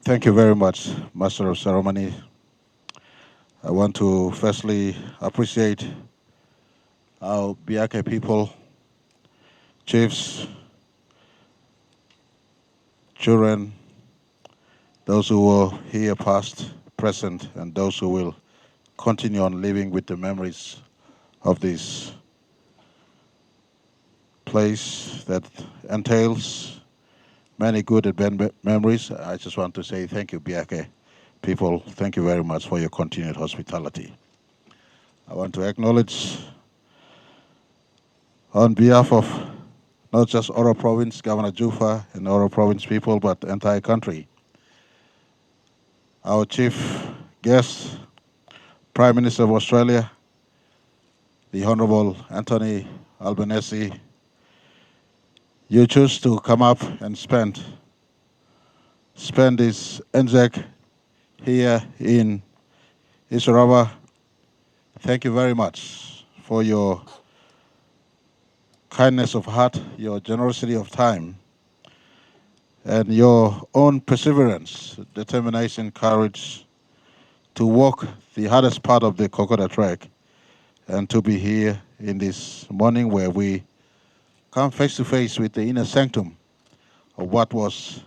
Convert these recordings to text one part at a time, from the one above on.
Thank you very much, Master of Ceremony. I want to firstly appreciate our Biake people, chiefs, children, those who were here past, present, and those who will continue on living with the memories of this place that entails many good and bad memories. I just want to say thank you, Biake people. Thank you very much for your continued hospitality. I want to acknowledge on behalf of not just Oro Province, Governor Juffa and Oro Province people, but the entire country, our chief guest, Prime Minister of Australia, the Honorable Anthony Albanese. You choose to come up and spend this ANZAC here in Isurava. Thank you very much for your kindness of heart, your generosity of time, and your own perseverance, determination, courage to walk the hardest part of the Kokoda Trail and to be here in this morning where we come face to face with the inner sanctum of what was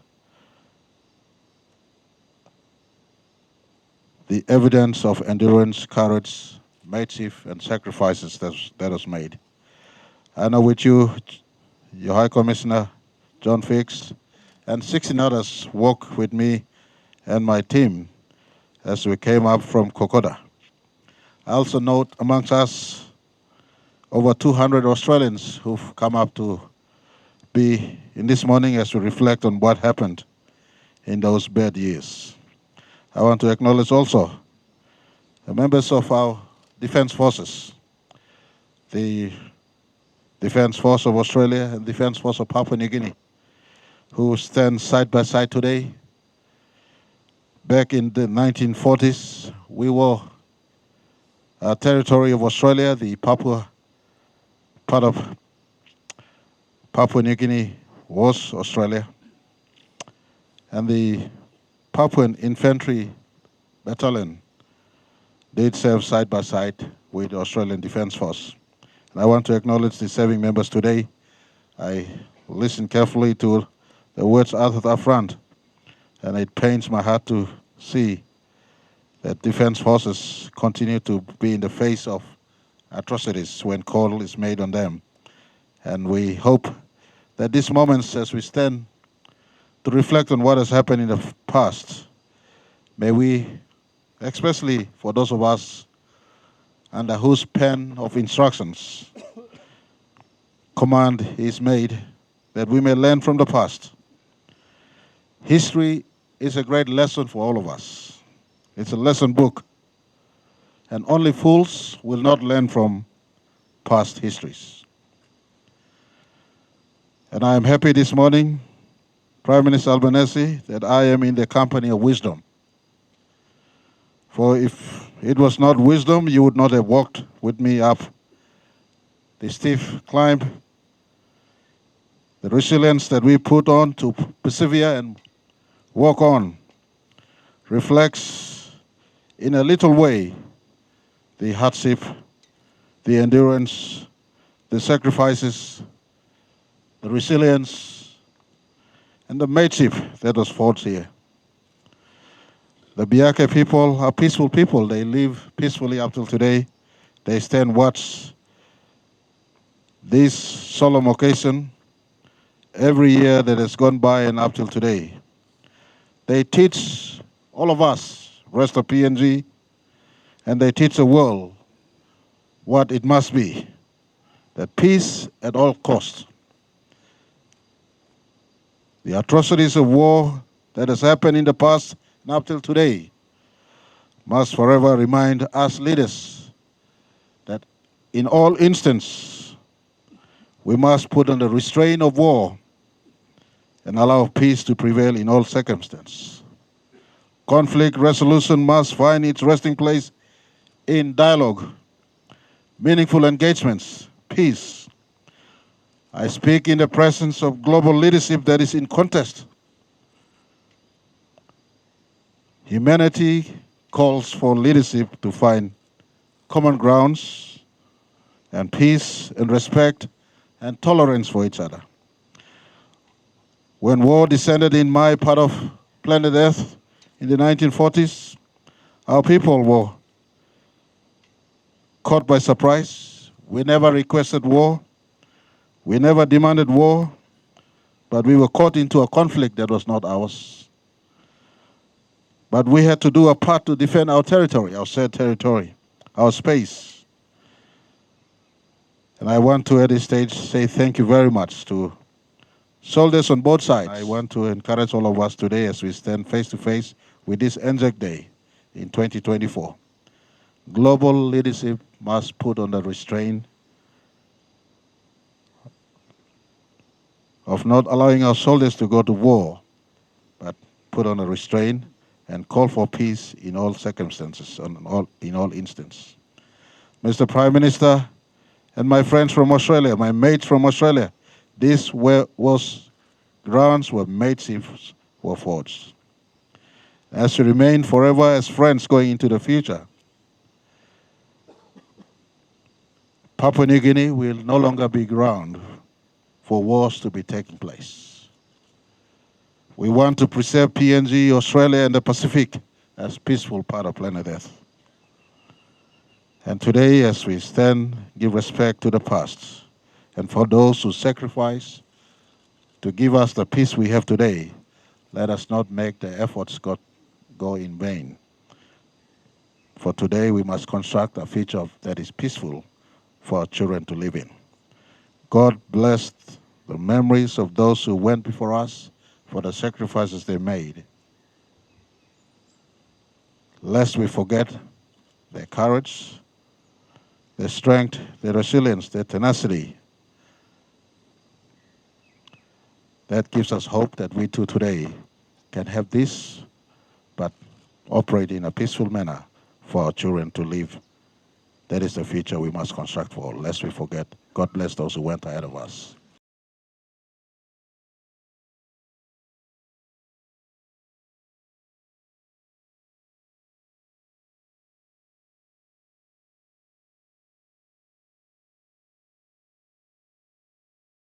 the evidence of endurance, courage, mateship, and sacrifices that was made. I know with you, your High Commissioner, John Feakes, and 16 others walked with me and my team as we came up from Kokoda. I also note amongst us over 200 Australians who've come up to be in this morning as we reflect on what happened in those bad years. I want to acknowledge also the members of our Defence Forces, the Defence Force of Australia and Defence Force of Papua New Guinea, who stand side by side today. Back in the 1940s, we were a territory of Australia. The Papua part of Papua New Guinea was Australia. And the Papuan Infantry Battalion did serve side by side with the Australian Defence Force. And I want to acknowledge the serving members today. I listened carefully to the words uttered up front, and it pains my heart to see that Defence Forces continue to be in the face of atrocities when call is made on them. And we hope that these moments, as we stand to reflect on what has happened in the past, may we, especially for those of us under whose pen of instructions command is made, that we may learn from the past. History is a great lesson for all of us. It's a lesson book. And only fools will not learn from past histories. And I am happy this morning, Prime Minister Albanese, that I am in the company of wisdom. For if it was not wisdom, you would not have walked with me up the steep climb. The resilience that we put on to persevere and walk on reflects in a little way the hardship, the endurance, the sacrifices, the resilience, and the mateship that was fought here. The Biake people are peaceful people. They live peacefully up till today. They stand watch this solemn occasion every year that has gone by and up till today. They teach all of us, rest of PNG, and they teach the world what it must be, that peace at all costs. The atrocities of war that has happened in the past and up till today must forever remind us leaders that in all instances we must put under restraint of war and allow peace to prevail in all circumstances. Conflict resolution must find its resting place in dialogue, meaningful engagements, peace. I speak in the presence of global leadership that is in contest. Humanity calls for leadership to find common grounds and peace and respect and tolerance for each other. When war descended in my part of planet Earth in the 1940s, our people were caught by surprise. We never requested war. We never demanded war, but we were caught into a conflict that was not ours. But we had to do our part to defend our territory, our shared territory, our space. And I want to, at this stage, say thank you very much to soldiers on both sides. I want to encourage all of us today as we stand face to face with this ANZAC Day in 2024. Global leadership must put on the restraint of not allowing our soldiers to go to war, but put on a restraint and call for peace in all circumstances, in all instances. Mr. Prime Minister and my friends from Australia, my mates from Australia, this was grounds where mateships were forged. As we remain forever as friends going into the future, Papua New Guinea will no longer be ground for wars to be taking place. We want to preserve PNG, Australia, and the Pacific as peaceful part of planet Earth. And today, as we stand, give respect to the past, and for those who sacrifice to give us the peace we have today, let us not make the efforts go in vain. For today, we must construct a future that is peaceful for our children to live in. God bless the memories of those who went before us for the sacrifices they made. Lest we forget their courage, their strength, their resilience, their tenacity. That gives us hope that we too today can have this, but operate in a peaceful manner for our children to live. That is the future we must construct for, lest we forget. God bless those who went ahead of us.